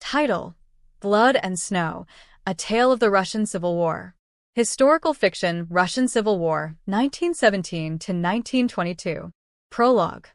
Title: Blood and Snow, A Tale of the Russian Civil War. Historical fiction, Russian Civil War, 1917 to 1922. Prologue: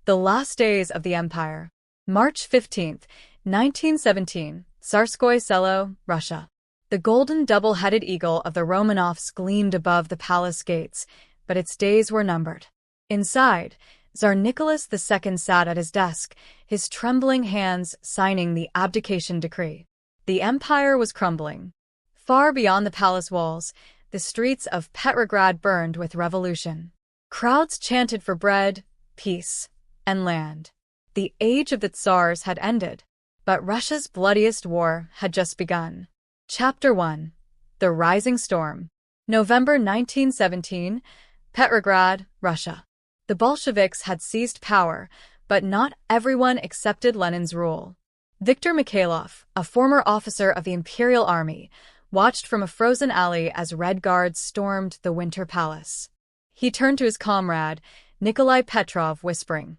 The Last Days of the Empire. March 15, 1917, Tsarskoye Selo, Russia. The golden double-headed eagle of the Romanovs gleamed above the palace gates, but its days were numbered. Inside, Tsar Nicholas II sat at his desk, his trembling hands signing the abdication decree. The empire was crumbling. Far beyond the palace walls, the streets of Petrograd burned with revolution. Crowds chanted for bread, peace, and land. The age of the Tsars had ended, but Russia's bloodiest war had just begun. Chapter 1: The Rising Storm. November 1917, Petrograd, Russia. The Bolsheviks had seized power, but not everyone accepted Lenin's rule. Viktor Mikhailov, a former officer of the Imperial Army, watched from a frozen alley as Red Guards stormed the Winter Palace. He turned to his comrade, Nikolai Petrov, whispering,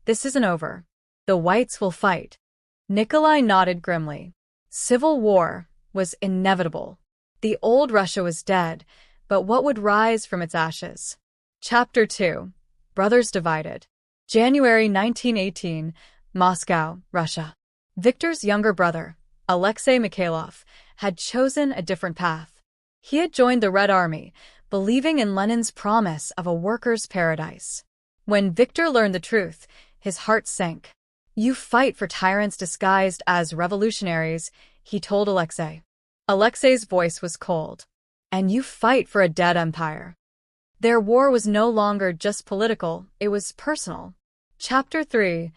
"This isn't over. The Whites will fight." Nikolai nodded grimly. Civil war was inevitable. The old Russia was dead, but what would rise from its ashes? Chapter 2: Brothers Divided. January 1918, Moscow, Russia. Viktor's younger brother, Alexei Mikhailov, had chosen a different path. He had joined the Red Army, believing in Lenin's promise of a workers' paradise. When Viktor learned the truth, his heart sank. "You fight for tyrants disguised as revolutionaries," he told Alexei. Alexei's voice was cold. "And you fight for a dead empire." Their war was no longer just political, it was personal. Chapter 3: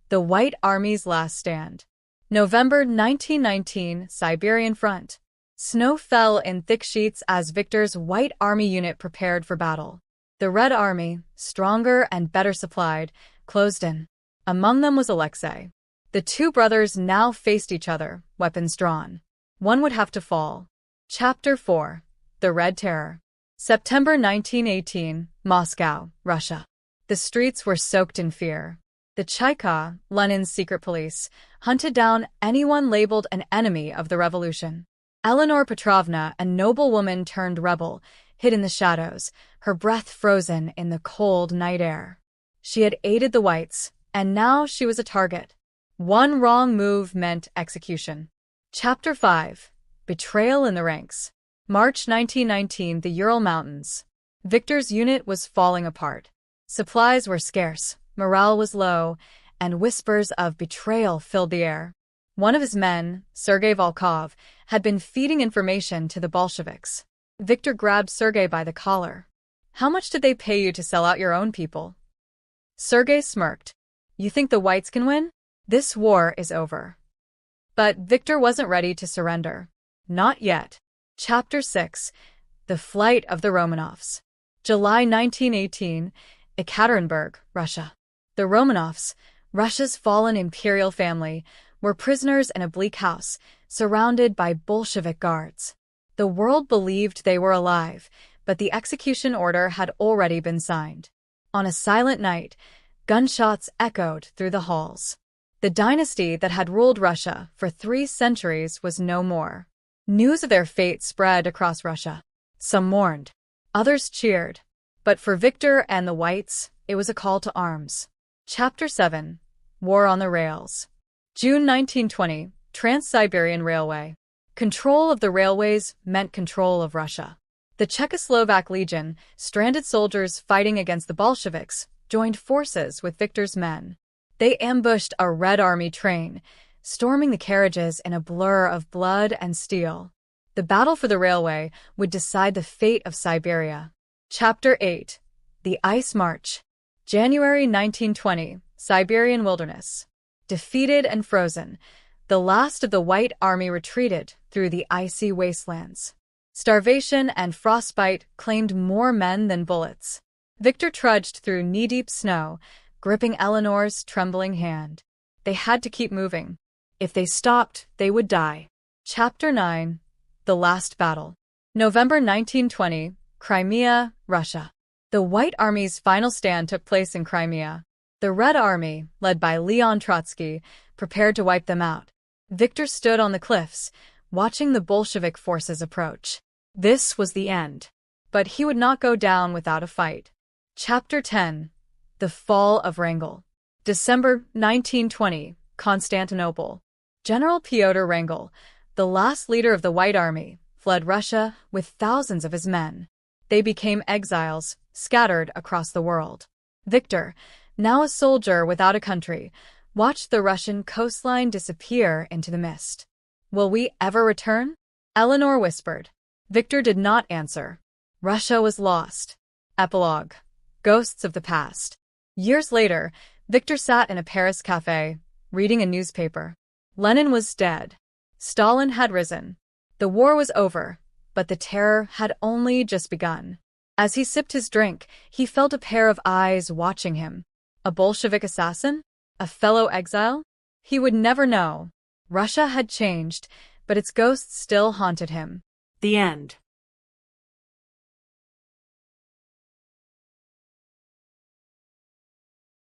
The White Army's Last Stand. November 1919, Siberian Front. Snow fell in thick sheets as Viktor's White Army unit prepared for battle. The Red Army, stronger and better supplied, closed in. Among them was Alexei. The two brothers now faced each other, weapons drawn. One would have to fall. Chapter 4: The Red Terror. September 1918, Moscow, Russia. The streets were soaked in fear. The Cheka, Lenin's secret police, hunted down anyone labeled an enemy of the revolution. Eleanor Petrovna, a noble woman turned rebel, hid in the shadows, her breath frozen in the cold night air. She had aided the Whites, and now she was a target. One wrong move meant execution. Chapter 5: Betrayal in the Ranks. March 1919, the Ural Mountains. Viktor's unit was falling apart. Supplies were scarce, morale was low, and whispers of betrayal filled the air. One of his men, Sergei Volkov, had been feeding information to the Bolsheviks. Viktor grabbed Sergei by the collar. "How much did they pay you to sell out your own people?" Sergei smirked. "You think the Whites can win? This war is over." But Viktor wasn't ready to surrender. Not yet. Chapter 6: The Flight of the Romanovs. July 1918, Ekaterinburg, Russia. The Romanovs, Russia's fallen imperial family, were prisoners in a bleak house, surrounded by Bolshevik guards. The world believed they were alive, but the execution order had already been signed. On a silent night, gunshots echoed through the halls. The dynasty that had ruled Russia for 3 centuries was no more. News of their fate spread across Russia. Some mourned. Others cheered. But for Viktor and the Whites, it was a call to arms. Chapter 7: War on the Rails. June 1920, Trans-Siberian Railway. Control of the railways meant control of Russia. The Czechoslovak Legion, stranded soldiers fighting against the Bolsheviks, joined forces with Viktor's men. They ambushed a Red Army train, storming the carriages in a blur of blood and steel. The battle for the railway would decide the fate of Siberia. Chapter 8: The Ice March. January 1920, Siberian Wilderness. Defeated and frozen, the last of the White Army retreated through the icy wastelands. Starvation and frostbite claimed more men than bullets. Viktor trudged through knee-deep snow, gripping Eleanor's trembling hand. They had to keep moving. If they stopped, they would die. Chapter 9: The Last Battle. November 1920, Crimea, Russia. The White Army's final stand took place in Crimea. The Red Army, led by Leon Trotsky, prepared to wipe them out. Victor stood on the cliffs, watching the Bolshevik forces approach. This was the end. But he would not go down without a fight. Chapter 10. The Fall of Wrangel. December 1920, Constantinople. General Pyotr Wrangel, the last leader of the White Army, fled Russia with thousands of his men. They became exiles, scattered across the world. Victor, now a soldier without a country, watched the Russian coastline disappear into the mist. "Will we ever return?" Eleanor whispered. Victor did not answer. Russia was lost. Epilogue. Ghosts of the past. Years later, Victor sat in a Paris cafe, reading a newspaper. Lenin was dead. Stalin had risen. The war was over, but the terror had only just begun. As he sipped his drink, he felt a pair of eyes watching him. A Bolshevik assassin? A fellow exile? He would never know. Russia had changed, but its ghosts still haunted him. The end.